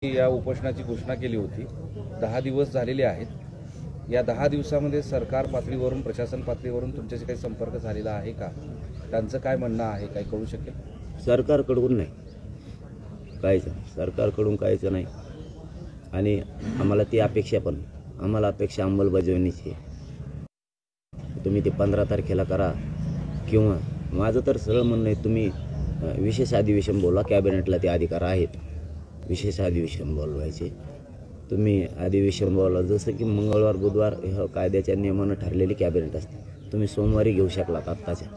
या उपोषणाची घोषणा केली होती। 10 दिवस झालेले आहेत। या 10 दिवसामध्ये सरकार पातळीवरून प्रशासन पातळीवरून तुमच्याशी काही संपर्क झालेला आहे का? त्यांचं काय म्हणणं आहे, काय कळू शकेल? सरकारकडून नाही, काहीच सरकारकडून काहीच नाही। आणि आम्हाला ती अपेक्षा पण आम्हाला अपेक्षा अंमलबजावणीची। तुम्ही ते 15 तारखेला करा किंवा माझं तर सरळ म्हणणं आहे, तुम्ही विशेष अधिवेशन बोलवा। कॅबिनेटला ते अधिकार आहेत विशेष अधिवेशन बोलवायचे। तुम्ही अधिवेशन बोलवा, जसं की मंगळवार बुधवार हे कायद्याच्या नियमानं ठरलेली कॅबिनेट असते। तुम्ही सोमवारी घेऊ शकलात आत्ताच्या,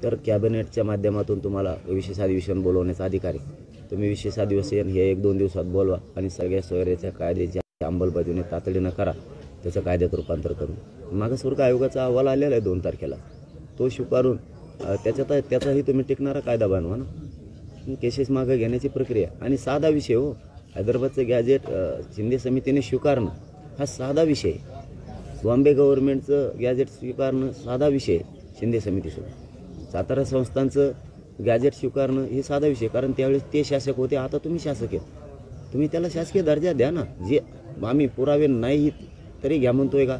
तर कॅबिनेटच्या माध्यमातून तुम्हाला विशेष अधिवेशन बोलवण्याचा अधिकार आहे। तुम्ही विशेष अधिवेशन हे 1-2 दिवसात बोलवा आणि सगळ्या सोयऱ्याच्या कायद्याच्या अंमलबजावणी तातडीनं करा, त्याचं कायद्यात रूपांतर करून। मागासवर्ग आयोगाचा अहवाल आलेला आहे 2 तारखेला, तो स्वीकारून त्याचाही तुम्ही टिकणारा कायदा बनवा ना। केसेस मागं घेण्याची प्रक्रिया आणि साधा विषय हो, हैदराबादचं गॅजेट शिंदे समितीने स्वीकारणं हा साधा विषय। बॉम्बे गव्हर्नमेंटचं गॅजेट स्वीकारणं साधा विषय शिंदे समितीसोबत। सातारा संस्थांचं गॅजेट स्वीकारणं हे साधा विषय, कारण त्यावेळेस ते शासक होते, आता तुम्ही शासक आहेत। तुम्ही त्याला शासकीय दर्जा द्या ना। जे आम्ही पुरावे नाही तरी घ्या म्हणतोय का?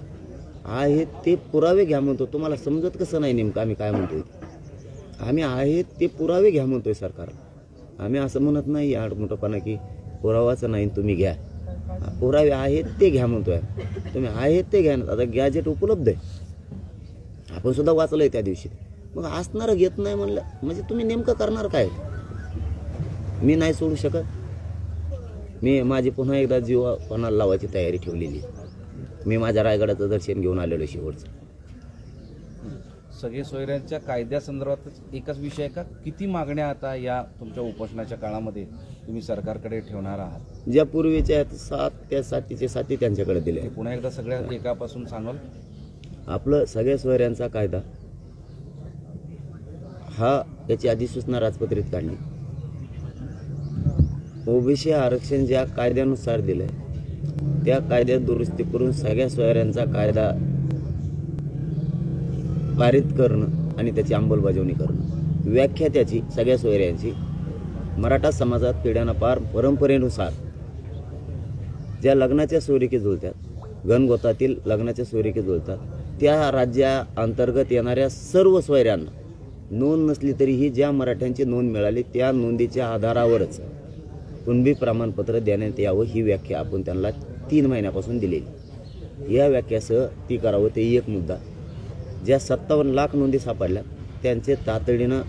आहेत ते पुरावे घ्या म्हणतो। तुम्हाला समजत कसं नाही नेमकं आम्ही काय म्हणतोय? आम्ही आहेत ते पुरावे घ्या म्हणतोय सरकारला। आम्ही असं म्हणत नाही आडमोठेपणा की पुरावाचं नाही तुम्ही घ्या, पुरावे आहेत ते घ्या म्हणतोय। तुम्ही आहेत ते घ्या ना। आता गॅजेट उपलब्ध आहे, आपण सुद्धा वाचलंय त्या दिवशी। मग असणारं घेत नाही म्हणलं म्हणजे तुम्ही नेमकं करणार काय? मी नाही सोडू शकत। मी माझी पुन्हा एकदा जीव कोणाला लावायची तयारी ठेवलेली। मी माझ्या रायगडाचं दर्शन घेऊन आलेलो शेवटचं। सगळे सोयऱ्यांच्या कायद्यासंदर्भातच एकच विषय आहे का? किती मागण्या आता या तुमच्या उपोषणाच्या काळामध्ये तुम्ही सरकारकडे ठेवणार आहात? ज्या पूर्वीच्या आहेत 7 त्या 7 त्यांच्याकडे दिले। पुन्हा एकदा सगळ्या एकापासून सांगाल? आपलं सगळ्या सोयऱ्यांचा कायदा हा याची अधिसूचना राजपत्रित काढली। ओबीसी आरक्षण ज्या कायद्यानुसार दिलंय त्या कायद्यात दुरुस्ती करून सगळ्या सोयऱ्यांचा कायदा पारित करणं आणि त्याची अंमलबजावणी करणं। व्याख्या त्याची सगळ्या सोयऱ्यांची मराठा समाजात पिढ्यानपार परंपरेनुसार ज्या लग्नाच्या सोयरीकी जुळतात, गणगोतातील लग्नाच्या सोयरीकी जुळतात, त्या राज्याअंतर्गत येणाऱ्या सर्व सोयऱ्यांना नोंद नसली तरीही ज्या मराठ्यांची नोंद मिळाली त्या नोंदीच्या आधारावरच कुणबी प्रमाणपत्र देण्यात यावं ही व्याख्या आपण त्यांना 3 महिन्यापासून दिलेली। या व्याख्यासह ती करावं ते एक मुद्दा। ज्या 57 लाख नोंदी सापडल्या त्यांचे तातडीनं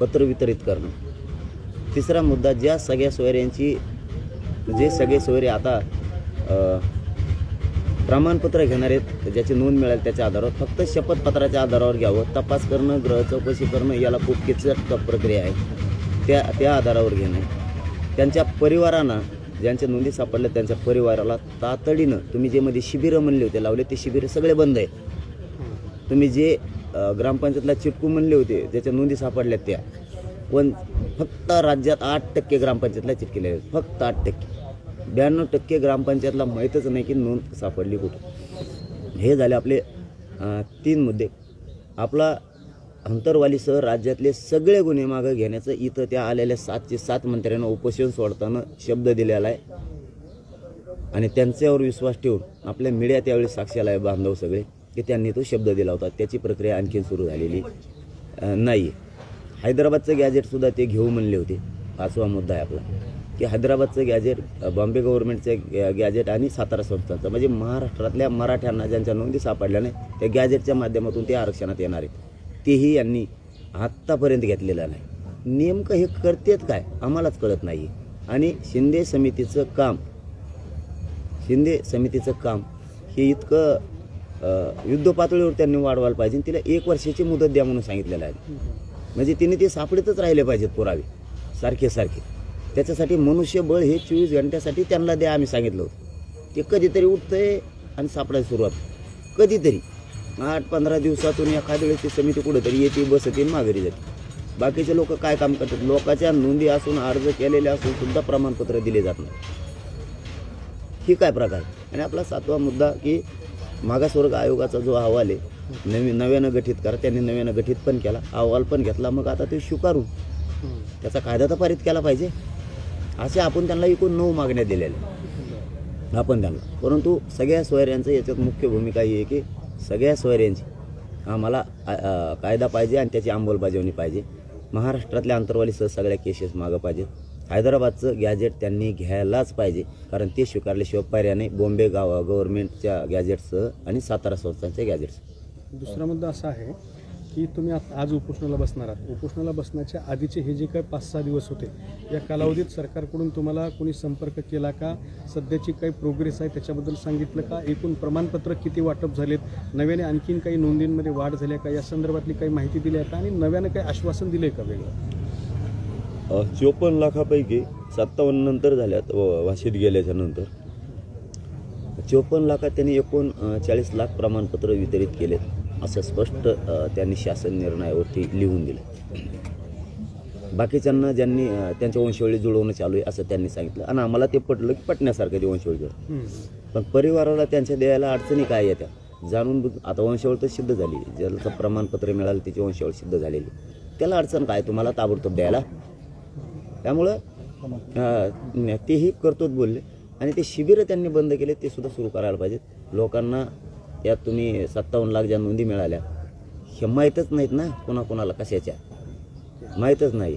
पत्र वितरित करणं। तिसरा मुद्दा, ज्या सगळ्या सोयऱ्यांची जे सगळे सोयरे आता प्रमाणपत्र घेणार आहेत, ज्याची नोंद मिळाली त्याच्या आधारावर फक्त शपथपत्राच्या आधारावर घ्यावं। तपास करणं, ग्रह चौकशी करणं याला खूप किचकट प्रक्रिया आहे, त्या आधारावर घेणं। त्यांच्या परिवारांना ज्यांच्या नोंदी सापडल्या त्यांच्या परिवाराला तातडीनं तुम्ही जे मध्ये शिबिरं म्हणले होते लावले ते शिबिरं सगळे बंद आहेत। तुम्ही जे ग्रामपंचायतला चिटकू म्हणले होते ज्याच्या नोंदी सापडल्या त्या पण फक्त राज्यात 8% ग्रामपंचायतला चिटकेले आहेत, फक्त 8%। 92% ग्रामपंचायतला माहीतच नाही की नोंद सापडली कुठं। हे झाले आपले 3 मुद्दे। आपला अंतरवालीसह राज्यातले सगळे गुन्हे मागं घेण्याचं इथं त्या आलेल्या 7चे 7 मंत्र्यांना उपोषण सोडताना शब्द दिलेला आहे आणि त्यांच्यावर विश्वास ठेवून आपल्या मीडिया त्यावेळी साक्षीला आहे बांधव सगळे की त्यांनी तो शब्द दिला होता। त्याची प्रक्रिया आणखी सुरू झालेली नाही। हैदराबादचं गॅजेटसुद्धा ते घेऊ म्हणले होते। 5वा मुद्दा आहे आपला की हैदराबादचं गॅजेट, बॉम्बे गव्हर्नमेंटचं गॅजेट आणि सातारा संस्थांचं म्हणजे महाराष्ट्रातल्या मराठ्यांना ज्यांच्या नोंदी सापडल्या नाही त्या गॅजेटच्या माध्यमातून ते आरक्षणात येणार आहेत, तेही यांनी आत्तापर्यंत घेतलेलं नाही। नेमकं हे करतेत काय आम्हालाच कळत नाही। आणि शिंदे समितीचं काम हे इतकं युद्ध पातळीवर त्यांनी वाढवायला पाहिजे। तिला 1 वर्षाची मुदत द्या म्हणून सांगितलेलं आहे, म्हणजे तिने ते सापडतच राहिले पाहिजेत पुरावे सारखे। त्याच्यासाठी मनुष्यबळ हे 24 घंट्यासाठी त्यांना द्या आम्ही सांगितलं होतं। ते कधीतरी उठतंय आणि सापडायला सुरुवात, कधीतरी 8-15 दिवसातून एखाद्या वेळेस ती समिती कुठेतरी येते, बसते, माघारी जाते। बाकीचे लोक काय काम करतात? लोकांच्या नोंदी असून अर्ज केलेले असून सुद्धा प्रमाणपत्र दिले जात नाही। ही काय प्रकार? आणि आपला 7वा मुद्दा की मागासवर्ग आयोगाचा जो अहवाल आहे नव्यानं गठीत करा, त्यांनी नव्यानं गठीत पण केला, अहवाल पण घेतला, मग आता ते स्वीकारून त्याचा कायदा तर पारित केला पाहिजे। असे आपण त्यांना एकूण 9 मागण्या दिलेल्या आपण त्यांना. परंतु सगळ्या सोयऱ्यांचं याच्यात मुख्य भूमिका ही आहे की सगळ्या सोयऱ्यांची आम्हाला कायदा पाहिजे आणि त्याची अंमलबजावणी पाहिजे. महाराष्ट्रातल्या अंतरवालीसह सगळ्या केसेस मागं पाहिजेत. हैदराबादचं गॅजेट त्यांनी घ्यायलाच पाहिजे, कारण ते स्वीकारल्याशिवाय पर्याय नाही. बॉम्बे गव्हर्नमेंटच्या गॅजेटसह आणि सातारा संस्थांच्या गॅजेटसह. दुसरा मुद्दा असा आहे की तुम्ही आज उपोषणाला बसणार आहात. उपोषणाला बसण्याच्या आधीचे हे जे काही 5-6 दिवस होते, या कालावधीत सरकारकडून तुम्हाला कोणी संपर्क केला का? सध्याची काही प्रोग्रेस आहे त्याच्याबद्दल सांगितलं का? एकूण प्रमाणपत्र किती वाटप झालेत? नव्याने आणखीन काही नोंदींमध्ये वाढ झाली का? या संदर्भातली काही माहिती दिली आहे का? आणि नव्यानं काही आश्वासन दिलं आहे का वेगळं? 54 लाखापैकी 57 नंतर झाल्यात वाशीत गेल्याच्या नंतर. 54 लाखात त्यांनी एकूण 40 लाख प्रमाणपत्र वितरित केलेत असं स्पष्ट त्यांनी शासन निर्णयावरती लिहून दिलं. बाकीच्यांना ज्यांनी त्यांच्या वंशावळी जुळवणं चालू आहे असं त्यांनी सांगितलं आणि आम्हाला ते पटलं की पटण्यासारखं ते वंशावळी जुळवणं. पण परिवाराला त्यांच्या द्यायला अडचणी काय येत्या जाणून आता वंशावळ तर सिद्ध झाली, ज्याचं प्रमाणपत्र मिळालं त्याची वंशावळ सिद्ध झालेली, त्याला अडचण काय तुम्हाला ताबडतोब द्यायला? त्यामुळं तेही करतोच बोलले. आणि ते शिबिरं त्यांनी बंद केले ते सुद्धा सुरू करायला पाहिजेत. लोकांना यात तुम्ही 57 लाख ज्या नोंदी मिळाल्या हे माहीतच नाहीत ना, कोणाकोणाला कशाच्या माहीतच नाही.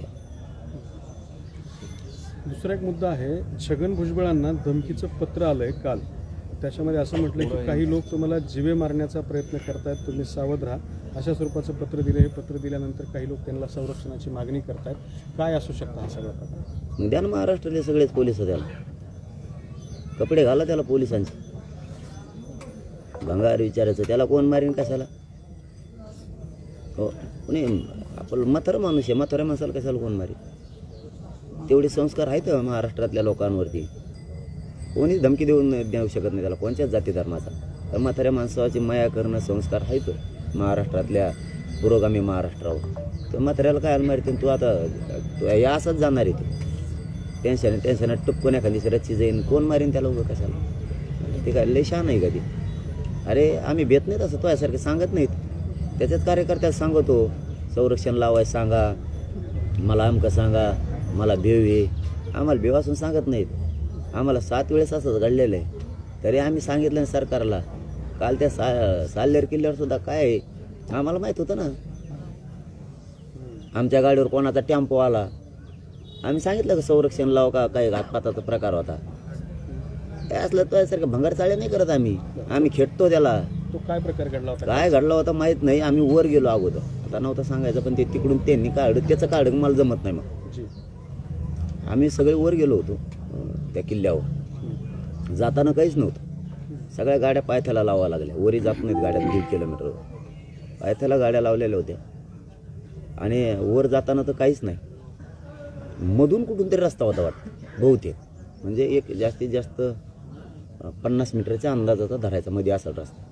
दुसरा एक मुद्दा आहे, छगन भुजबळांना धमकीचं पत्र आलं आहे काल. त्याच्यामध्ये असं म्हटलं की काही लोक तुम्हाला जीवे मारण्याचा प्रयत्न करतायत, तुम्ही सावध राहा, अशा स्वरूपाचं पत्र दिलं. हे पत्र दिल्यानंतर काही लोक त्यांना संरक्षणाची मागणी करतायत. काय असू शकतं हा सगळा प्रकार? द्या ना महाराष्ट्रातले सगळेच पोलिस त्याला कपडे घाला त्याला पोलिसांचे. भंगार विचारायचं त्याला कोण मारीन कशाला? हो कोणी आपण म्हातारा माणूस आहे, म्हाताऱ्या माणसाला कशाला कोण मारीन? तेवढे संस्कार आहेत महाराष्ट्रातल्या लोकांवरती. कोणीच धमकी देऊ शकत नाही त्याला कोणत्याच जाती धर्माचा. तर म्हाताऱ्या माणसाची माया करणं संस्कार आहेत महाराष्ट्रातल्या पुरोगामी महाराष्ट्रावर. तर म्हाताऱ्याला काय मारते? तू आता तू या असंच जाणार आहे ते टेन्शन टुपकोन एखादी रच्ची जाईन, कोण मारीन त्याला उभं कशाला? ते काय लय शहाणा नाही कधी. अरे आम्ही भेट नाहीत असं तो यासारखे सांगत नाहीत. त्याच्यात कार्यकर्त्याला सांगतो संरक्षण लावायचं सांगा, मला अमकं सांगा, मला भेव आहे. आम्हाला भेव असून सांगत नाहीत. आम्हाला 7 वेळेस असंच घडलेलं आहे. तरी आम्ही सांगितलं नाही सरकारला. काल त्या साल्हेर किल्ल्यावर सुद्धा काय आहे आम्हाला माहीत होतं ना. आमच्या गाडीवर कोणाचा टेम्पो आला, आम्ही सांगितलं का संरक्षण लाव का काही घातपाताचा प्रकार होता. काय असलं तो यासारखं भंगार चाळे नाही करत आम्ही खेळतो त्याला. तो काय प्रकार घडला होता? काय घडला होता माहीत नाही. आम्ही वर गेलो अगोदर, आता नव्हतं सांगायचं, पण ते तिकडून त्यांनी काढलं त्याचं काढ मला जमत नाही. मग आम्ही सगळे वर गेलो होतो त्या किल्ल्यावर. जाताना काहीच नव्हतं. सगळ्या गाड्या पायथ्याला लावाव्या लागल्या. वरी जात नाहीत गाड्या 1.5 किलोमीटर. पायथ्याला गाड्या लावलेल्या होत्या. आणि वर जाताना तर काहीच नाही. मधून कुठून तरी रस्ता होता वाटतं बहुतेक. म्हणजे एक जास्तीत जास्त 50 मीटरच्या अंदाजाचा धरायचा मध्ये असा रस्ता.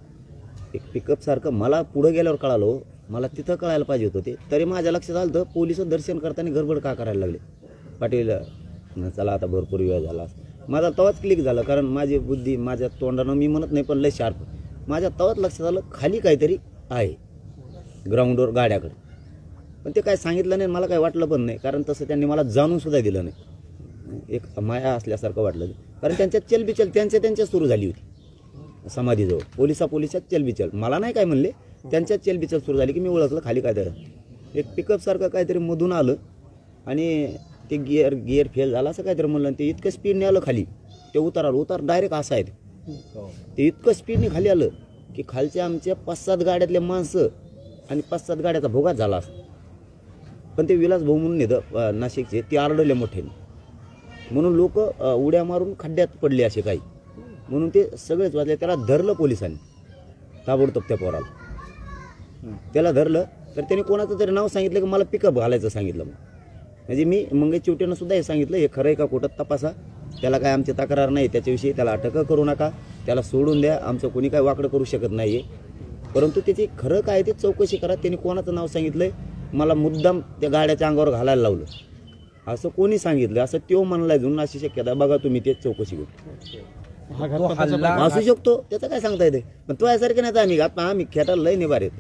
एक पिकअपसारखं मला पुढं गेल्यावर कळालो, मला तिथं कळायला पाहिजे होतं ते. तरी माझ्या लक्षात आलं तर पोलिस दर्शन करताना गडबड का करायला लागले. पाटील चला आता भरपूर वेळ झाला. माझा तवाच क्लिक झालं, कारण माझी बुद्धी माझ्या तोंडानं मी म्हणत नाही पण लय शार्प. माझ्या तवाच लक्षात आलं खाली काहीतरी आहे ग्राउंडवर गाड्याकडे. पण ते काय सांगितलं नाही, मला काय वाटलं पण नाही, कारण तसं त्यांनी मला जाणून सुद्धा दिलं नाही. एक माया असल्यासारखं वाटलं, कारण त्यांच्यात चलबिचल त्यांच्या सुरू झाली होती समाधीजवळ. पोलिसात चलबिचल. मला नाही काय म्हणले, त्यांच्यात चलबिचल सुरू झाली की मी ओळखलं खाली काय तर एक पिकअपसारखं काहीतरी मधून आलं आणि ते गिअर फेल झाला असं काहीतरी म्हणलं. ते इतकं स्पीडने आलं खाली, ते उतार डायरेक्ट असं आहे. ते इतकं स्पीडने खाली आलं की खालच्या आमच्या 5-7 गाड्यातले माणसं आणि 5-7 गाड्याचा भोगात झाला असं. पण ते विलास भाऊ म्हणून येतं नाशिकचे, ते आरडले मोठ्याने, म्हणून लोक उड्या मारून खड्ड्यात पडले असे काही, म्हणून ते सगळेच वाजले. त्याला धरलं पोलिसांनी ताबडतोब त्या पोराला. त्याला धरलं तर त्याने कोणाचं तरी नाव सांगितलं की मला पिकअप घालायचं सांगितलं. म्हणजे मी मंगेश चिवटेनं सुद्धा हे सांगितलं, हे खरं आहे का कुठं तपासा, त्याला काय आमची तक्रार नाही त्याच्याविषयी, त्याला अटक करू नका, त्याला सोडून द्या, आमचं कोणी काय वाकडं करू शकत नाही आहे. परंतु त्याची खरं काय ते चौकशी करा. त्यांनी कोणाचं नाव सांगितलंय, मला मुद्दाम त्या गाड्याच्या अंगावर घालायला लावलं असं कोणी सांगितलं, असं तो म्हणलाय जुन अशी शक्यता बघा तुम्ही, तेच चौकशी करू. असू शकतो, त्याचं काय सांगता येते. पण तो यासारखे नाही, आम्ही खेटायला लय निभार येत,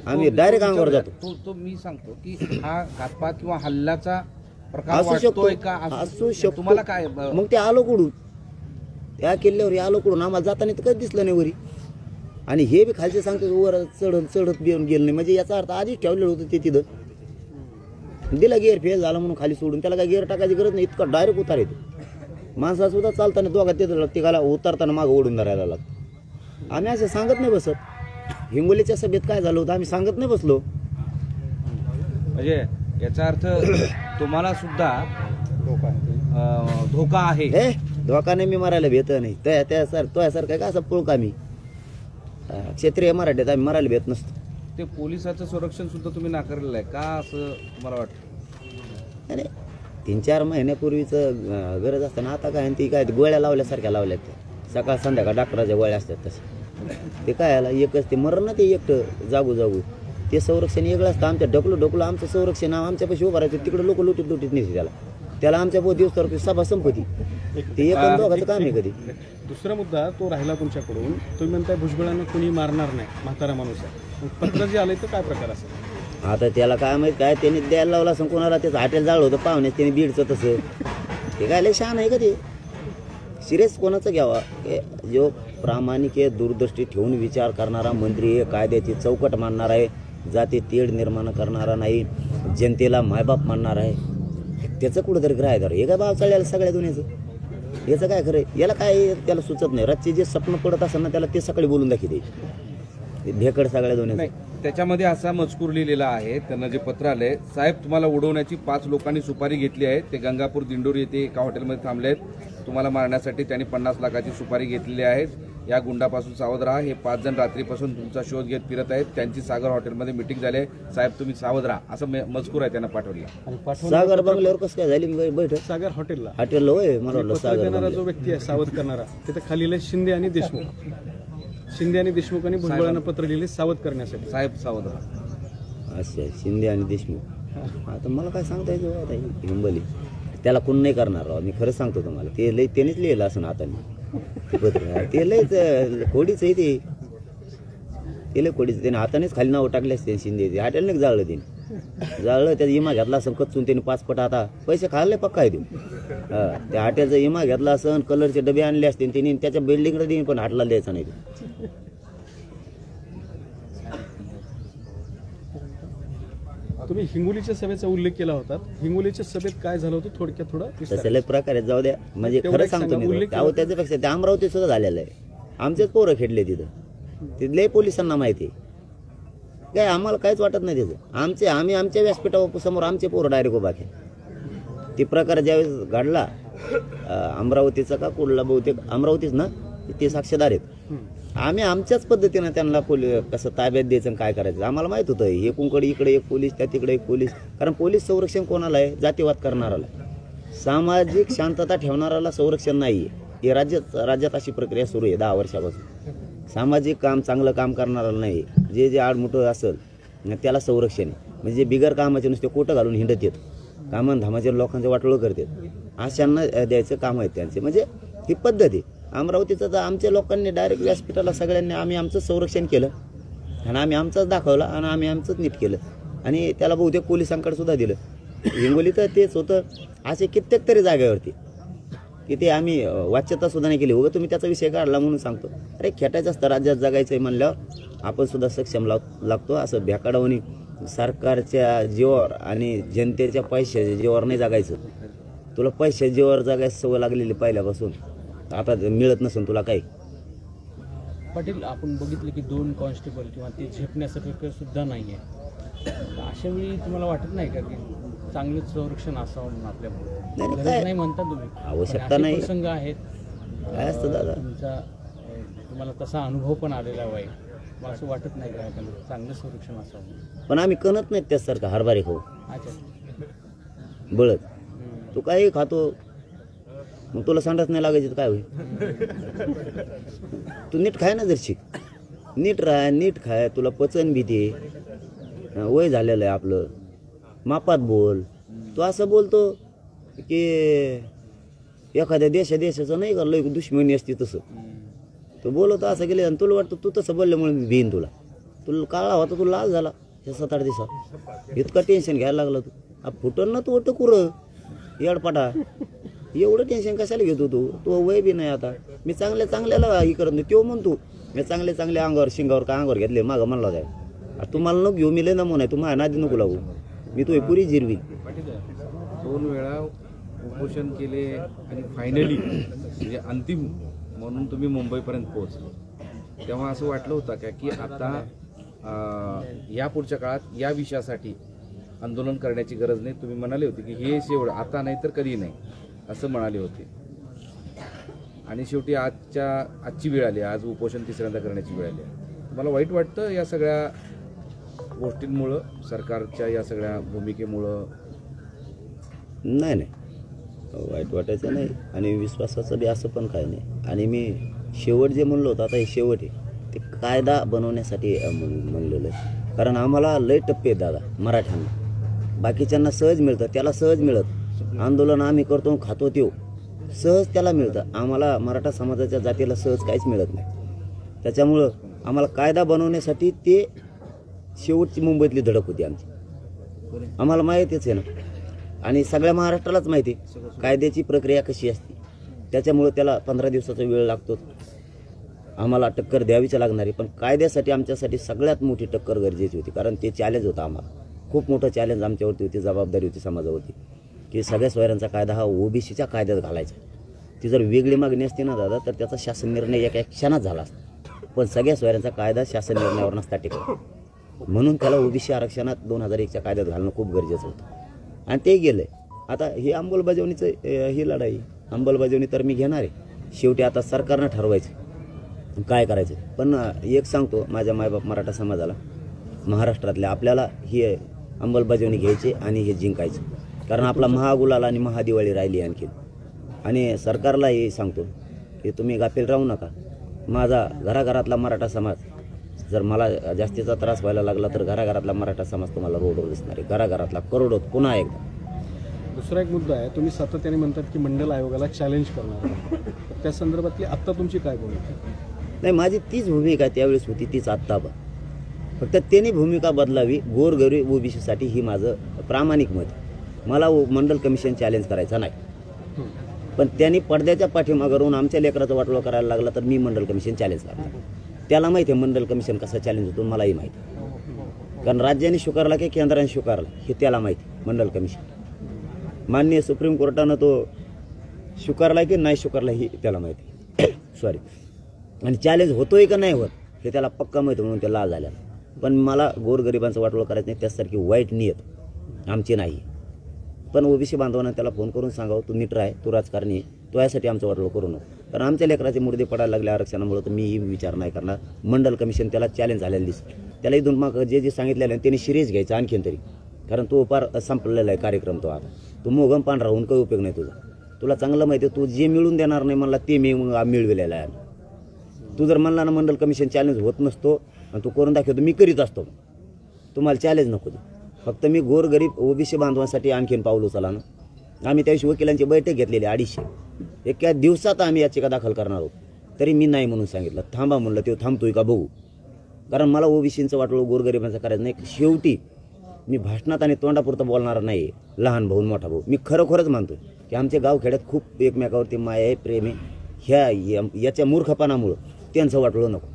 आम्ही डायरेक्ट अंगावर जातो. तो मी सांगतो की हा घातपात किंवा हल्ल्याचा प्रकार असू शकतो वाटतोय का असू शकतो. तुम्हाला काय मग ते आलो कुठून, त्या किल्ल्यावर आलो कुठून, आम्हाला जाताना तर कधी दिसलं नाही वरी. आणि हे बी खालचे सांगतो वर चढत चढत येऊन गेलं नाही, म्हणजे याचा अर्थ आधीच ठेवलेलं होतं ते तिथं. दिला गिअर फेल झाला म्हणून खाली सोडून, त्याला काय गिअर टाकायची गरज नाही, इतका डायरेक्ट उतार येतो. माणसा सुद्धा चालताना दोघा तिघाला उतरताना मागं ओढून धरायला लागतं. आम्ही असं सांगत नाही बसत. हिंगोलीच्या सभेत काय झालं होतं आम्ही सांगत नाही बसलो. म्हणजे याचा अर्थ तुम्हाला सुद्धा धोका आहे. हे धोकाने मी मारायला भेट नाही त्या सर तो सर काय का असं पुळका मी क्षेत्रीय मराठीत आम्ही मारायला भेट नसतो. ते पोलिसाचं संरक्षण सुद्धा तुम्ही नाकारलेलं आहे का असं तुम्हाला वाटतं? अरे 3-4 महिन्यापूर्वीचं गरज असताना आता काय ती काय गोळ्या लावल्यासारख्या लावल्यात त्या सकाळ संध्याकाळ डॉक्टराच्या गोळ्या असतात तसे. ते काय आला एकच ते मरण ना ते एकटं जागू जागू ते संरक्षण वेगळं असतं. आमच्या ढकलू आमचं संरक्षण आमच्यापाशी उभं राहायचं, तिकडे लोक लुटीत नेते त्याला आमच्या दिवसावर सभा संपत्ती ते एक दोघाचं काम आहे. कधी दुसरा मुद्दा तो राहिला तुमच्याकडून, तुम्ही म्हणताय भुजबळांना कोणी मारणार नाही, म्हातारा माणूस आहे, मग पत्र जे आलंय तर काय प्रकार असेल? आता त्याला काय माहित काय त्यांनी द्यायला लावला असं कोणाला त्याचं हॉटेल जाळलं होतं पाहुण्यात त्याने बीडचं तसं. ते काय लय छान आहे का ते सिरियस कोणाचं घ्यावा? जो प्रामाणिक आहे, दूरदृष्टी ठेवून विचार करणारा मंत्री आहे, कायद्याची चौकट मानणार आहे, जाती तेढ निर्माण करणारा नाही, जनतेला मायबाप मानणार आहे, त्याचं कुठंतरी ग्राह्य हे काय भाव चाललेलं सगळ्या दुनियाचं. याचं काय खरं याला काय त्याला सुचत नाही. रातचे जे स्वप्न पडत असेल ना त्याला ते सकाळी बोलून दाखवते भेकड सगळ्या दुनियाचं. त्याच्यामध्ये असा मजकूर लिहिलेला आहे, त्यांना जे पत्र आलंय, साहेब तुम्हाला उडवण्याची 5 लोकांनी सुपारी घेतली आहे. ते गंगापूर दिंडोरी येथे एका हॉटेलमध्ये थांबले आहेत. तुम्हाला मारण्यासाठी त्यांनी 50 लाखाची सुपारी घेतलेली आहे. या गुंडापासून सावध राहा. हे 5 जण रात्रीपासून तुमचा शोध घेत फिरत आहेत. त्यांची सागर हॉटेलमध्ये मिटिंग झाली आहे. साहेब तुम्ही सावध राहा असं मजकूर आहे त्यांना पाठवली. सागर बंगल्यावर कसं काय झाली बैठक? सागर हॉटेलला होय मला वाटलं पत्र सागर देणारा जो व्यक्ती आहे सावध करणारा, तिथे खाली लिहिलंय शिंदे आणि देशमुख. शिंदे आणि देशमुखांनी भुजबळांना पत्र लिहिले सावध करण्यासाठी. साहेब सावध राहा. अच्छा शिंदे आणि देशमुख. आता मला काय सांगता येतं आता हिंबली त्याला कोण नाही करणार राव. मी खरं सांगतो तुम्हाला ते लय त्यानेच लिहिलं असं हाताने ते पत्र. ते लयच खोडीच आहे ते लय खोडीचं. त्याने हातानेच खाली नाव टाकले असते शिंदे. ते हॉटेल नाही जाळलं त्याने त्याचा इमा घेतला असं कच्चून त्याने 5 पट आता पैसे खाल्ले पक्का आहे ते. त्या हॉटेलचा इमा घेतला असं कलरचे डबे आणले असते त्यांनी त्याच्या बिल्डिंगला देईन पण हाटला द्यायचा नाही. तुम्ही हिंगोलीच्या सभेचा उल्लेख केला होता. हिंगोलीच्या सभेत काय झालं होतं थोडक्यात थोडं तसं लय प्रकारे जाऊ द्या. म्हणजे खरं सांगतो मी त्याच्यापेक्षा ते अमरावती सुद्धा झालेलं आहे. आमचेच पोरं खेळले तिथं. तिथले पोलिसांना माहिती आहे काय आम्हाला काहीच वाटत नाही त्याचं. आम्ही आमच्या व्यासपीठासमोर आमचे पोरं डायरेक्ट उभा केले. ती प्रकार ज्यावेळेस घडला अमरावतीचा का कुठला बहुतेक अमरावतीच ना ते साक्षीदार आहेत. आम्ही आमच्याच पद्धतीनं त्यांना कसं ताब्यात द्यायचं आणि काय करायचं आम्हाला माहित होतं. हे कुंकडे इकडे एक पोलीस त्या तिकडे एक पोलीस. कारण पोलीस संरक्षण कोणाला आहे? जातीवाद करणाराला, सामाजिक शांतता ठेवणाराला संरक्षण नाही आहे. हे राज्यात अशी प्रक्रिया सुरू आहे 10 वर्षापासून. सामाजिक काम चांगलं काम करणाराला नाही, जे आडमुठं असेल त्याला संरक्षण आहे. म्हणजे बिगर कामाचे नुसते कोटं घालून हिंडत येत कामन धामाचे लोकांचं वाटोळं करतात अशांना द्यायचं काम आहे त्यांचे. म्हणजे ही पद्धत आहे. अमरावतीचं तर आमच्या लोकांनी डायरेक्ट व्यासपीठाला सगळ्यांनी आम्ही आमचं संरक्षण केलं आणि आम्ही आमचंच दाखवलं आणि आम्ही आमचंच नीट केलं आणि त्याला बहुतेक पोलिसांकडे सुद्धा दिलं. हिंगोलीचं तेच होतं. असे कित्येक तरी जागेवरती की ते आम्ही वाच्यता सुद्धा नाही केली. तुम्ही त्याचा विषय काढला म्हणून सांगतो. अरे खेटायचं असतं राज्यात जगायचं आहे म्हणल्यावर आपण सुद्धा सक्षम लागतो. असं भ्याकाडावणी सरकारच्या जीवावर आणि जनतेच्या पैशाच्या जीवावर नाही जगायचं. तुला पैशाच्या जीवावर जगायची सवय लागलेली पहिल्यापासून. आता मिळत नसून तुला काही. पाटील आपण बघितलं की 2 कॉन्स्टेबल किंवा ते झेपण्यासाठी सुद्धा नाही आहे. अशा वेळी तुम्हाला वाटत नाही का की चांगलंच संरक्षण असावं म्हणून आपल्यामुळे? गरज नाही म्हणता तुम्ही, आवश्यकता नाही. प्रसंग आहेत काय असतं दादा तुम्हाला तसा अनुभव पण आलेला आहे. मग असं वाटत नाही का चांगलं संरक्षण असावं? पण आम्ही कणत नाहीत त्यासारखं हरभरे खाऊ अच्छा बळत. तू काही खातो मग तुला संडास नाही लागायची तर काय होईल? तू नीट खाय ना जर शिक. नीट राह नीट खाय. तुला पचन भीती वय झालेलं आहे आपलं. मापात बोल. तू असं बोलतो की एखाद्या देशाचं नाही का लय दुश्मनी असते तसं तू बोलतो असं गेले आणि तुला वाटतं तू तसं बोलल्यामुळे मी भिन तुला काळा होता तुला लाल झाला 7-8 दिवसात. इतका टेन्शन घ्यायला लागला तू. फुटन ना तू वाटतं कुरं येडपाटा. एवढं टेन्शन कशाला घेतो तू? तो वय बी नाही आता. मी चांगल्याला ही करत नाही. तो म्हणतो मी चांगले अंगावर शिंगावर का अंगावर घेतले मागं म्हणला जाय. तू मला नको घेऊ, मी लय नमून आहे. तू माझ्या नादी नको लागू, मी तो पुरी जिरवी. 2 वेळा उपोषण केले आणि फायनली म्हणजे अंतिम म्हणून तुम्ही मुंबईपर्यंत पोहोचले. तेव्हा असं वाटलं होतं का की आता या पुढच्या काळात या विषयासाठी आंदोलन करण्याची गरज नाही? तुम्ही म्हणाले होते की हे शेवट आता नाही तर कधी नाही असं म्हणाले होते. आणि शेवटी आजची वेळ आली, आज उपोषण तिसऱ्यांदा करण्याची वेळ आली. मला वाईट वाटतं या सगळ्या गोष्टींमुळं, सरकारच्या या सगळ्या भूमिकेमुळं? नाही वाईट वाटायचं नाही आणि विश्वासाचं बी असं पण काय नाही. आणि मी शेवट जे म्हणलो होतं, आता हे शेवट आहे ते कायदा बनवण्यासाठी म्हणलेलं आहे. कारण आम्हाला लय टप्पे आहेत दादा मराठ्यांना. बाकीच्यांना सहज मिळतं, त्याला सहज मिळत. आंदोलन आम्ही करतो खातो त्यो सहज त्याला मिळतं. आम्हाला मराठा समाजाच्या जातीला सहज काहीच मिळत नाही. त्याच्यामुळं आम्हाला कायदा बनवण्यासाठी ते शेवटची मुंबईतली धडक होती आमची. आम्हाला माहितीच आहे ना, आणि सगळ्या महाराष्ट्रालाच माहिती कायद्याची प्रक्रिया कशी असते. त्याच्यामुळं त्याला 15 दिवसाचा वेळ लागतो. आम्हाला टक्कर द्यावीच लागणारी, पण कायद्यासाठी आमच्यासाठी सगळ्यात मोठी टक्कर गरजेची होती. कारण ते चॅलेंज होतं आम्हाला, खूप मोठं चॅलेंज आमच्यावरती होती, जबाबदारी होती समाजावरती की सगळ्या सोयऱ्यांचा कायदा हा ओबीसीच्या कायद्यात घालायचा. ती जर वेगळी मागणी असती ना दादा तर त्याचा शासन निर्णय एका क्षणात झाला असता. पण सगळ्या सोयऱ्यांचा कायदा शासन निर्णयावर नसता टिकला, म्हणून त्याला ओबीसी आरक्षणात 2001च्या कायद्यात घालणं खूप गरजेचं होतं. आणि ते गेलं. आता ही अंमलबजावणीचं ही लढाई, अंमलबजावणी तर मी घेणार आहे. शेवटी आता सरकारनं ठरवायचं काय करायचं. पण एक सांगतो माझ्या मायबाप मराठा समाजाला, महाराष्ट्रातल्या आपल्याला ही अंमलबजावणी घ्यायची आणि हे जिंकायचं. कारण आपला महागुलाल आणि महादिवाळी राहिली आणखी. आणि सरकारलाही सांगतो की तुम्ही गाफील राहू नका. माझा घराघरातला मराठा समाज जर मला जास्तीचा त्रास व्हायला लागला तर घराघरातला मराठा समाज तुम्हाला रोडवर दिसणार आहे. घराघरातला करोडोत पुन्हा एकदा. दुसरा एक मुद्दा आहे, तुम्ही सातत्याने म्हणतात की मंडल आयोगाला चॅलेंज करणार आहे. तर त्या संदर्भातली आत्ता तुमची काय भूमिका? नाही, माझी तीच भूमिका त्यावेळेस होती, तीच आत्ता पण. फक्त त्यांनी भूमिका बदलावी. गोरगरीब ओबीसीसाठी ही माझं प्रामाणिक मत. मला मंडल कमिशन चॅलेंज करायचा नाही. पण त्यांनी पडद्याच्या पाठीमागं राहून आमच्या लेकराचं वाटोळं करायला लागला तर मी मंडल कमिशन चॅलेंज करणार. त्याला माहिती आहे मंडल कमिशन कसं चॅलेंज होतो, मलाही माहिती. कारण राज्याने स्वीकारला की केंद्राने स्वीकारला हे त्याला माहिती. मंडल कमिशन माननीय सुप्रीम कोर्टानं तो स्वीकारला की नाही स्वीकारला हे त्याला माहिती. सॉरी. आणि चॅलेंज होतोय का नाही होत हे त्याला पक्का माहिती, म्हणून त्याला झाला. पण मला गोरगरिबांचं वाटोळं करायचं नाही, त्यासारखी वाईट नियत आमची नाही. पण ओबीसी बांधवांना त्याला फोन करून सांगावं, तू नीट राह, तू राजकारणी आहे, तो यासाठी आमचं वाटोळं करू नको. कारण आमच्या लेकराचे मुर्दे पडायला लागले आरक्षणामुळे, तर मी विचार नाही करणार. मंडल कमिशन त्याला चॅलेंज झालेलं दिसतं. त्याला इथून मग जे सांगितलेलं आहे त्यांनी सिरियस घ्यायचं आणखीन तरी. कारण तो पार संपलेला आहे कार्यक्रम. तो आता तू मोगम पांढरा होऊन काही उपयोग नाही तुझा. तुला चांगलं माहिती आहे, तू जे मिळून देणार नाही मला ते मी मिळविलेलं आहे. तू जर म्हणला ना मंडल कमिशन चॅलेंज होत नसतो आणि तू करून दाखवतो, मी करीत असतो. तुम्हाला चॅलेंज नको दे. फक्त मी गोरगरीब ओबीसी बांधवांसाठी आणखीन पाऊल उचला ना. आम्ही त्याविषयी वकिलांची बैठक घेतलेली 250. एका दिवसात आम्ही याचिका दाखल करणार आहोत. तरी मी नाही म्हणून सांगितलं. थांबा म्हणलं, ते थांबतोय का बघू. कारण मला ओबीसींचं वाटोळं गोरगरिबांचं करायचं नाही. शेवटी मी भाषणात आणि तोंडापुरतं बोलणार नाही. लहान भाऊ मोठा भाऊ, मी खरोखरच मानतो की आमच्या गावखेड्यात खूप एकमेकावरती माया आहे, प्रेम आहे. याच्या मूर्खपणामुळं त्यांचं वाटोळं नको.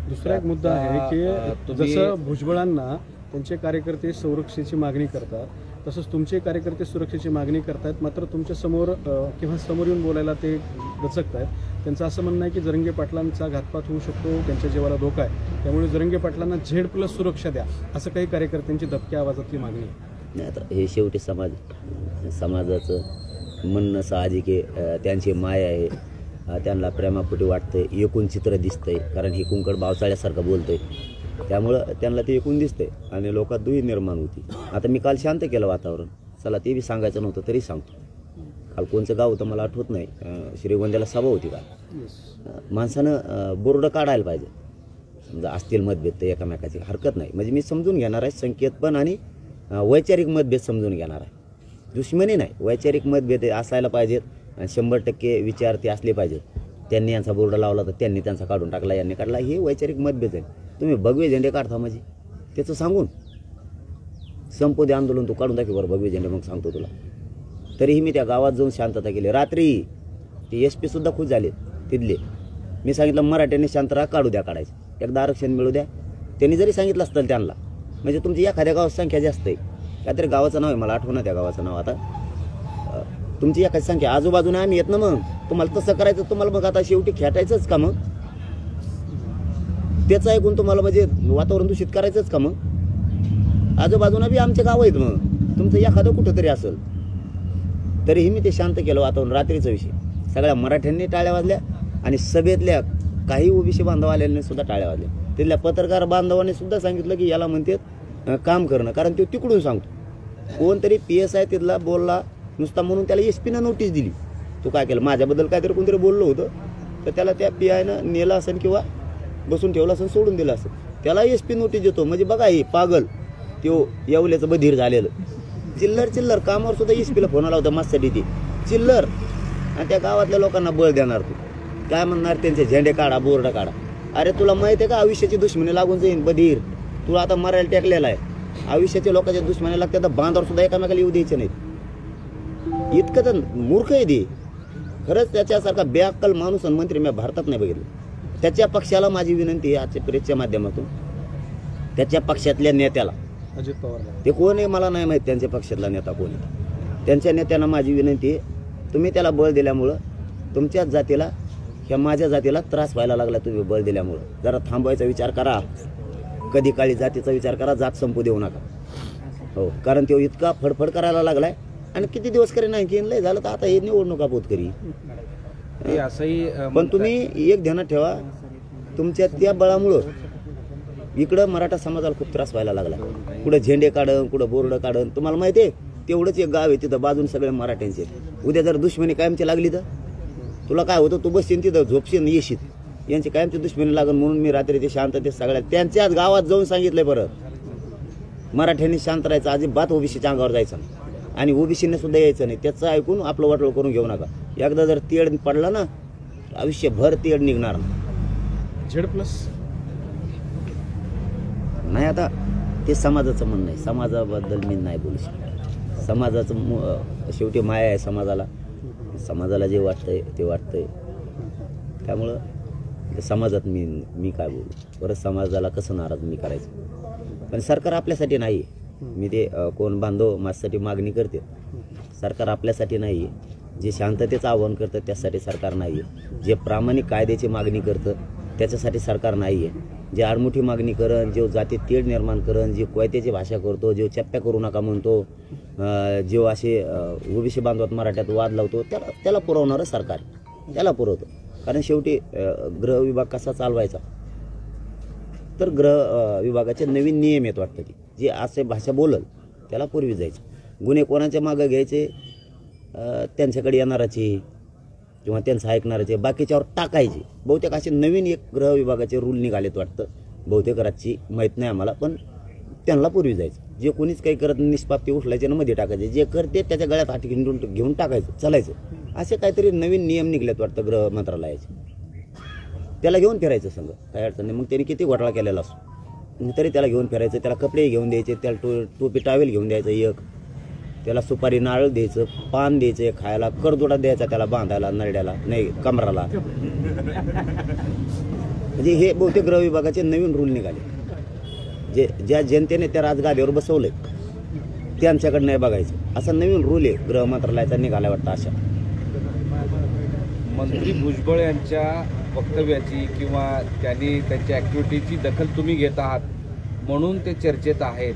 दुसरा एक मुद्दा आहे की जसं भुजबळांना त्यांचे कार्यकर्ते संरक्षेची मागणी करतात, तसंच तुमचे कार्यकर्ते सुरक्षेची मागणी करतात. मात्र तुमच्या समोर किंवा समोर येऊन बोलायला ते दचकत आहेत. त्यांचं असं म्हणणं आहे की जरंगे पाटलांचा घातपात होऊ शकतो, त्यांच्या जीवाला धोका आहे, त्यामुळे जरंगे पाटलांना Z+ सुरक्षा द्या, असं काही कार्यकर्त्यांची दबक्या आवाजातली मागणी आहे. नाही, आता हे शेवटी समाजाचं म्हणणं साहजिक आहे. त्यांची माय आहे, त्यांना प्रेमापोटी वाटतंय, एकूण चित्र दिसतंय. कारण हे कुंकड बावचाळ्यासारखं बोलतंय, त्यामुळं त्यांना ते एकूण दिसतंय आणि लोकात दुही निर्माण होती. आता मी काल शांत केलं वातावरण. चला ते बी सांगायचं नव्हतं तरी सांगतो. काल कोणचं गाव होतं मला आठवत नाही, श्रीगोंद्याला सभा होती का. माणसानं बोर्ड काढायला पाहिजे. समजा असतील मतभेद तर एकामेकाची हरकत नाही. म्हणजे मी समजून घेणार आहे संकेत पण, आणि वैचारिक मतभेद समजून घेणार आहे. दुश्मनी नाही, वैचारिक मतभेद असायला पाहिजेत. आणि 100% विचार ते असले पाहिजेत. त्यांनी यांचा बोर्ड लावला तर त्यांनी त्यांचा काढून टाकला, यांनी काढला, हे वैचारिक मतभेद आहे. तुम्ही भगवे झेंडे काढता म्हणजे त्याचं सांगून संपू दे आंदोलन, तू काढून दाखव बरं भगवे झेंडे, मग सांगतो तुला. तरीही मी त्या गावात जाऊन शांतता केली. रात्री ते SP सुद्धा खुश झाले तिथले. मी सांगितलं मराठ्यांनी शांत राहा, काढू द्या काढायचं, एकदा आरक्षण मिळू द्या. त्यांनी जरी सांगितलं असतं त्यांना, म्हणजे तुमची एखाद्या गावात संख्या जास्त आहे, काहीतरी गावाचं नाव आहे, मला आठवणं त्या गावाचं नाव आता, तुमची एखादी संख्या आजूबाजूने आम्ही येत ना, मग तुम्हाला तसं करायचं, तुम्हाला मग आता शेवटी खेटायचंच का? मग त्याचं ऐकून तुम्हाला म्हणजे वातावरण दूषित करायचंच का? मग आजूबाजूला बी आमचे गाव आहेत, मग तुमचं एखादं कुठं तरी असेल. तरीही मी ते शांत केलं वातावरण. रात्रीचा विषय सगळ्या मराठ्यांनी टाळ्या वाजल्या आणि सभेतल्या काही OBC बांधव आलेल्याने सुद्धा टाळ्या वाजल्या. तिथल्या पत्रकार बांधवांनी सुद्धा सांगितलं की याला म्हणतात काम करणं, कारण तो तिकडून सांगतो. कोणतरी PSI तिथला बोलला नुसता म्हणून त्याला SP नोटीस दिली. तो काय केलं, माझ्याबद्दल काहीतरी कोणतरी बोललं होतं, तर त्याला त्या PIनं नेलं असेल किंवा बसून ठेवलं असेल, सोडून दिलं असेल. त्याला SP नोटीस देतो. म्हणजे बघा, हे पागल तो येवल्याचं बधीर झालेलं चिल्लर कामावर सुद्धा SPला फोन आला होता माझ्यासाठी. ते चिल्लर आणि त्या गावातल्या लोकांना बळ देणार. तू काय म्हणणार, त्यांचे झेंडे काढा, बोर्ड काढा. अरे तुला माहिती आहे का, आयुष्याची दुश्मनी लागून जाईन बधीर. तुला आता मारायला टेकलेला आहे. आयुष्याच्या लोकांच्या दुश्मनी लागतात, तर बांधावर सुद्धा एकामेकाला येऊ द्यायचे नाहीत. इतकं तर मूर्ख आहे ते. खरंच त्याच्यासारखा बेअक्कल माणूस आणि मंत्री मी भारतात नाही बघितलं. त्याच्या पक्षाला माझी विनंती आहे आजच्या प्रेसच्या माध्यमातून, त्याच्या पक्षातल्या नेत्याला, अजित पवार ते कोण आहे मला नाही माहीत, त्यांच्या पक्षातला नेता कोण आहे, त्यांच्या नेत्यांना माझी विनंती आहे, तुम्ही त्याला बळ दिल्यामुळं तुमच्याच जातीला, ह्या माझ्या जातीला त्रास व्हायला लागला. तुम्ही बळ दिल्यामुळं जरा थांबवायचा विचार करा. कधी काळी जातीचा विचार करा, जात संपू देऊ नका. हो, कारण तो इतका फडफड करायला लागलाय आणि किती दिवस करी नाही की लय झालं तर आता हे निवडणुका पोत करी. ते असंही पण तुम्ही एक ध्यानात ठेवा, तुमच्या त्या बळामुळं इकडं मराठा समाजाला खूप त्रास व्हायला लागला. कुठं झेंडे काढन, कुठं बोर्ड काढन. तुम्हाला माहिती आहे, तेवढंच एक गाव आहे तिथं बाजून सगळे मराठ्यांचे. उद्या जर दुश्मनी कायमची लागली तर तुला काय होतं, तू बसशील तिथं, झोपशील, येशील. यांची कायमची दुश्मनी लागून म्हणून मी रात्री ते शांततेत सगळ्या त्यांच्याच गावात जाऊन सांगितलंय. परत मराठ्यांनी शांत राहायचं, अजिबात OBCच्या अंगावर जायचं नाही आणि OBCने सुद्धा यायचं नाही. त्याचं ऐकून आपलं वाटोळ करून घेऊ नका. एकदा जर तेड पडला ना, आयुष्यभर तेड निघणार Z+ नाही. आता ते समाजाचं म्हणणं आहे, समाजाबद्दल मी नाही बोलू शकत. समाजाचं शेवटी माया आहे समाजाला. समाजाला जे वाटतंय ते वाटतंय, त्यामुळं समाजात मी काय बोलू. परत समाजाला कसं नाराज मी करायचं. पण सरकार आपल्यासाठी नाही आहे. मी ते कोण बांधव माझ्यासाठी मागणी करते, सरकार आपल्यासाठी नाही आहे. जे शांततेचं आव्हान करतं त्यासाठी सरकार नाही आहे. जे प्रामाणिक कायद्याची मागणी करतं त्याच्यासाठी सरकार नाही आहे. जे आडमुठी मागणी करण, जो जातीत तेढ निर्माण करण, जे कोयत्याची भाषा करतो, जो चप्प्या करू नका म्हणतो, जो असे OBC बांधवात मराठ्यात वाद लावतो, त्याला पुरवणारं सरकार, त्याला पुरवतं. कारण शेवटी गृह विभाग कसा चालवायचा, तर गृह विभागाचे नवीन नियम येत वाटतं. ती जे असे भाषा बोलल त्याला पूर्वी जायचं. गुन्हे कोणाच्या मागं घ्यायचे, त्यांच्याकडे येणाराचे किंवा त्यांचं ऐकणाराचे, बाकीच्यावर टाकायचे. बहुतेक असे नवीन एक गृह विभागाचे रूल निघालेत वाटतं. बहुतेक राज्याची माहीत नाही आम्हाला, पण त्यांना पूर्वी जायचं. जे कोणीच काही करत निष्पाप ते उचलायचे ना मध्ये टाकायचे, जे करते त्याच्या गळ्यात हात घेऊन टाकायचं, चालायचं. असे काहीतरी नवीन नियम निघलेत वाटतं गृह मंत्रालयाचे. त्याला घेऊन फिरायचं संघ, काही अडचण नाही. मग त्यांनी किती घोटाळा केलेला असो तरी त्याला घेऊन फिरायचं. त्याला कपडे घेऊन द्यायचे, त्याला टोपी टावेल घेऊन द्यायचं एक, त्याला सुपारी नारळ द्यायचं, पान द्यायचं खायला, करदोडा द्यायचा त्याला बांधायला, नरड्याला नाही कमराला. म्हणजे हे बहुतेक गृह विभागाचे नवीन रूल निघाले. ज्या जनतेने त्या राजगादीवर बसवलंय त्यांच्याकडे नाही बघायचं, असा नवीन रूल आहे गृह मंत्रालयाचा निघाला वाटतं. अशा मंत्री भुजबळ यांच्या वक्तव्याची किंवा त्यांनी त्यांच्या ॲक्टिव्हिटीची दखल तुम्ही घेत आहात म्हणून ते चर्चेत आहेत.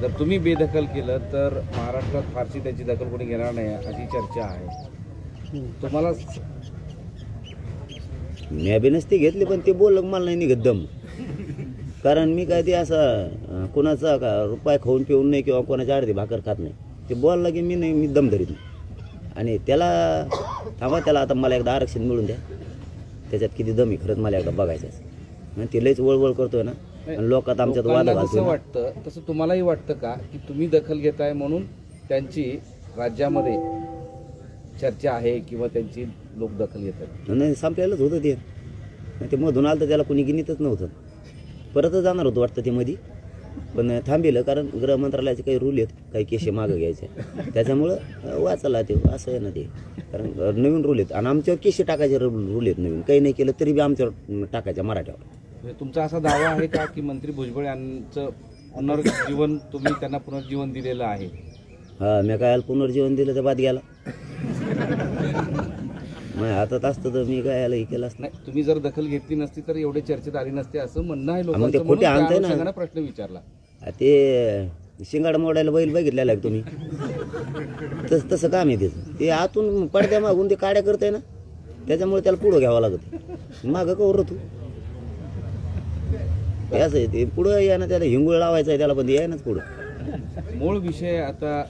जर तुम्ही बेदखल केलं तर महाराष्ट्रात फारशी त्याची दखल कोणी घेणार नाही अशी चर्चा आहे. तुम्हाला मी बी नसती घेतली, पण ते बोल मला नाही निघत दम. कारण मी काय ते असं कोणाचा रुपये खाऊन पिऊन नाही किंवा कोणाच्या अर्धी भाकर खात नाही. ते बोलला की मी दम धरीत नाही. आणि त्याला थांबा, त्याला आता मला एकदा आरक्षण मिळून द्या, त्याच्यात किती दम आहे खरंच मला एकदा बघायचं. ते लयच वळवळ करतोय ना, आणि लोकात आमच्यात वाद घालतोय. वाटतं तसं तुम्हालाही वाटतं का की तुम्ही दखल घेताय म्हणून त्यांची राज्यामध्ये चर्चा आहे किंवा त्यांची लोक दखल घेतात? नाही, संपलेलंच होतं ते. मधून आलं तर त्याला कोणी गिनीतच नव्हतं. परतच जाणार होतं वाटतं ते मध्ये. पण थांबिलं कारण गृह मंत्रालयाचे काही रूल आहेत, काही केशी मागं घ्यायचे, त्याच्यामुळं वाचायला ते असं आहे ना ते. कारण नवीन रूल आहेत आणि आमच्यावर केशी टाकायचे रूल आहेत नवीन, काही नाही केलं तरी बी आमच्यावर टाकायच्या मराठ्यावर. म्हणजे तुमचा असा दावा आहे का की मंत्री भुजबळ यांचं पुनर्जीवन तुम्ही त्यांना पुनर्जीवन दिलेलं आहे? हा, मी काय पुनर्जीवन दिलं तर बाद गेला. नाही हातात असतं तर मी काय याला हे केलं असतं. नाही, तुम्ही जर दखल घेतली नसती तर एवढे चर्चेत आली नसते असं म्हणणं आहे मग ते लोकांचं, खोटे म्हणून त्या आणताय ना. अनुषंगानं प्रश्न विचारला. ते शिंगाड मोडायला बैल बघितलेला आहे तुम्ही, तसं काम आहे त्याचं. ते आतून पडद्या मागून ते काड्या करताय ना, त्याच्यामुळे त्याला पुढं घ्यावं लागत. मागं का उरत ते असं आहे, ते पुढं या ना, त्याला हिंगुळ लावायचं आहे त्याला, पण याय नाच पुढं. मूळ विषय आता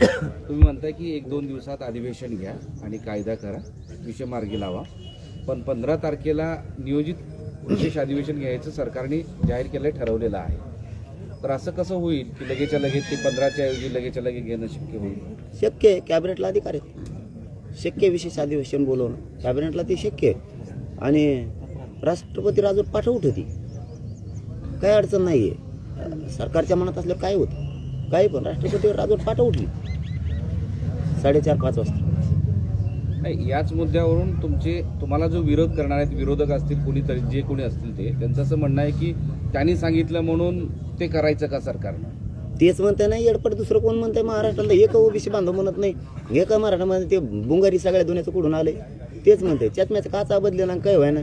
तुम्ही म्हणताय की 1-2 दिवसात अधिवेशन घ्या आणि कायदा करा, विषय मार्गी लावा. पण 15 तारखेला नियोजित विशेष अधिवेशन घ्यायचं सरकारने जाहीर केलं, ठरवलेलं आहे. तर असं कसं होईल की लगेचच्या लगेच ते 15च्या ऐवजी लगेचच्या लगेच घेणं शक्य होईल? शक्य आहे, कॅबिनेटला अधिकार आहे, शक्य आहे विशेष अधिवेशन बोलवणं, कॅबिनेटला ते शक्य आहे. आणि राष्ट्रपती राजवट पाठवत होती, काही अडचण नाही आहे. सरकारच्या मनात असल्यावर काय होतं, काही पण राष्ट्रपतीवर राजवट पाठवली 4:30-5 वाजता. नाही, याच मुद्द्यावरून तुम्हाला जो विरोध करणार आहेत, विरोधक असतील कोणीतरी, जे कोणी असतील ते, त्यांचं असं म्हणणं आहे की त्यांनी सांगितलं म्हणून ते करायचं का सरकारनं? तेच म्हणताय नाही येडपट, दुसरं कोण म्हणताय? महाराष्ट्राला एक ओबीसी बांधव म्हणत नाही, एका मराठामध्ये ते बुंगारी सगळ्या दुनियाचं कुठून आले तेच म्हणतंय. चष्म्याचा काचा बदलेला काय व्हाय ना,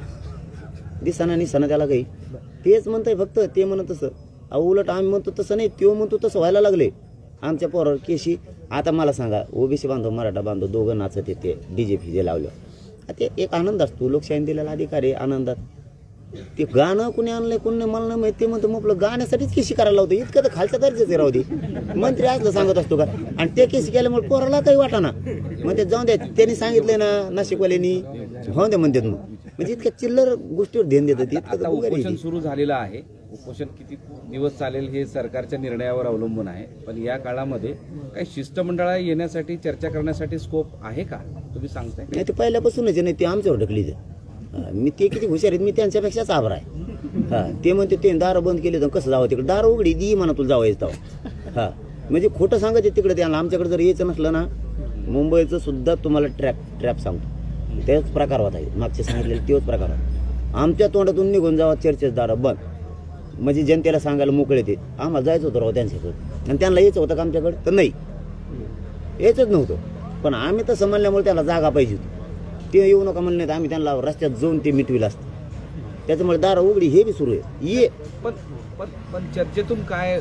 दिसाना निसाना त्याला काही, तेच म्हणतंय फक्त. ते म्हणत तसं, अहो उलट आम्ही म्हणतो तसं नाही, तो म्हणतो तसं व्हायला लागले आमच्या पोरावर केशी. आता मला सांगा, ओबीसी बांधव मराठा बांधव दोघं नाचत येते डीजे जे लावलं, ते एक आनंद असतो, लोकशाही दिलेला अधिकार आहे आनंदात. ते गाणं कुणी आणलंय कोणी नाही मला नाही माहिती, ते म्हणतो मग आपलं गाण्यासाठीच केशी करायला लावतं, इतकं तर खालच्या दर्जाचे राहू दे. मंत्री असलं सांगत असतो का? आणि ते केशी केल्यामुळे पोराला काही वाटाना, मग ते जाऊन द्या, त्यांनी सांगितलंय ना नाशिकवाल्यांनी, हो दे म्हणतात. मग म्हणजे इतक्या चिल्लर गोष्टीवर ध्यान देतात. आता उपोषण सुरू झालेलं आहे, उपोषण किती दिवस चालेल हे सरकारच्या निर्णयावर अवलंबून आहे. पण या काळामध्ये काही शिष्टमंडळा येण्यासाठी, चर्चा करण्यासाठी स्कोप आहे का, तुम्ही सांगताय? नाही, ते पहिल्यापासूनच नाही, ते आमच्यावर ढकली. मी ते किती हुशार आहेत, मी त्यांच्यापेक्षाच आभार आहे. हा, ते म्हणते ते दारं बंद केले तर कसं जावं, तिकडे दारं उघडी दी म्हणा तुला जावं येतं. हा, म्हणजे खोटं सांगायचे तिकडे त्यांना. आमच्याकडे जर यायचं नसलं ना, मुंबईचं सुद्धा तुम्हाला ट्रॅप सांगतो, तेच प्रकार होता, मागचे सांगितलेले तेच प्रकार होता. आमच्या तोंडातून निघून जावा चर्चेस दारं बंद, म्हणजे जनतेला सांगायला मोकळे ते. आम्हाला जायचं होतं राव त्यांच्याकडे, आणि त्यांना यायचं होतं का आमच्याकडे? तर नाही, यायचंच नव्हतं. पण आम्ही तसं म्हणल्यामुळे त्याला जागा पाहिजे होती, ते येऊ नका म्हणले तर आम्ही त्यांना रस्त्यात जाऊन ते मिटविलं असतं. त्याच्यामुळे दारं उघडी हे बी सुरू आहे. ये पण चर्चेतून काय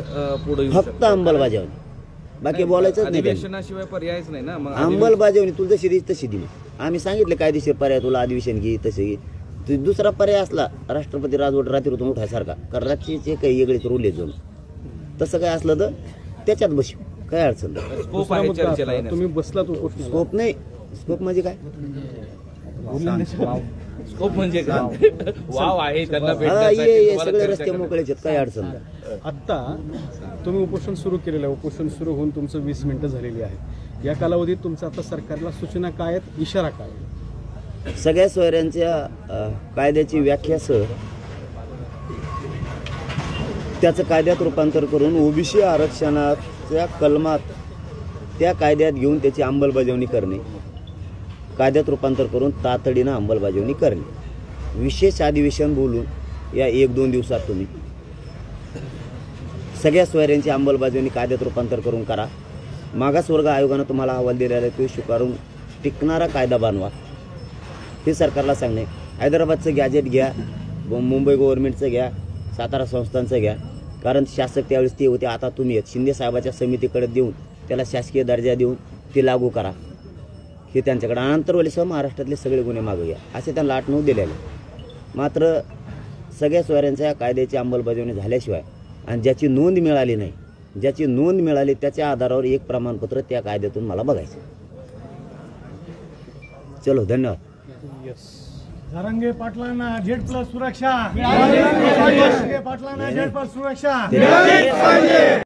पुढे फक्त अंमलबजावणी, बाकी बोलायचंच नाही. अधिवेशनाशिवाय पर्यायच नाही ना. मग अंमलबजावणी तुला जशी देईल तशी दिली. आम्ही सांगितलं कायदेशीर पर्याय तुला अधिवेशन घे, तसे घे. दुसरा पर्याय असला राष्ट्रपती राजवट रात्रीतून उठायसारखा, कारण रात्रीचे काही वेगळेच रूल आहेत, तसं काय असलं तर त्याच्यात बसू, काय अडचण नाही. स्कोप आहे चर्चेला येण्याचा. तुम्ही बसलात उपोषणाला, स्कोप नाही. स्कोप म्हणजे काय? स्कोप म्हणजे काय? वाव आहे त्यांना हा, भेटण्यासाठी, ये तुम्हाला सगळे चर्चा रस्ते करण्यासाठी. मोकळेच आहेत, काय अडचण नाही. आत्ता तुम्ही उपोषण सुरू केलेलं आहे, उपोषण सुरू होऊन तुमचं 20 मिनिटं झालेली आहे. या कालावधीत तुमचं आता सरकारला सूचना काय आहेत, इशारा काय आहे? सगळ्या सोयऱ्यांच्या कायद्याची व्याख्यासह त्याचं कायद्यात रूपांतर करून ओबीसी आरक्षणाच्या कलमात त्या कायद्यात घेऊन त्याची अंमलबजावणी करणे, कायद्यात रूपांतर करून तातडीनं अंमलबजावणी करणे, विशेष अधिवेशन बोलून या 1-2 दिवसात तुम्ही सगळ्या सोयऱ्यांची अंमलबजावणी कायद्यात रूपांतर करून करा. मागासवर्ग आयोगानं तुम्हाला अहवाल दिलेला आहे, तो स्वीकारून टिकणारा कायदा बनवा, हे सरकारला सांगणे. हैदराबादचं गॅजेट घ्या, मुंबई गव्हर्नमेंटचं घ्या, सातारा संस्थांचं घ्या, कारण शासक त्यावेळेस ते होते, आता तुम्ही शिंदे साहेबाच्या समितीकडे देऊन त्याला शासकीय दर्जा देऊन ते लागू करा, हे त्यांच्याकडे. अनंतरवालीसह महाराष्ट्रातले सगळे गुन्हे मागं घ्या, असे त्यांना 8-9 दिलेले. मात्र सगळ्या सोयऱ्यांच्या कायद्याची अंमलबजावणी झाल्याशिवाय आणि ज्याची नोंद मिळाली नाही, ज्याची नोंद मिळाली त्याच्या आधारावर एक प्रमाणपत्र त्या कायद्यातून मला बघायचं. चलो, धन्यवाद. धरंगे पाटलांना Z+ सुरक्षा, धरंगे पाटलांना Z+ सुरक्षा.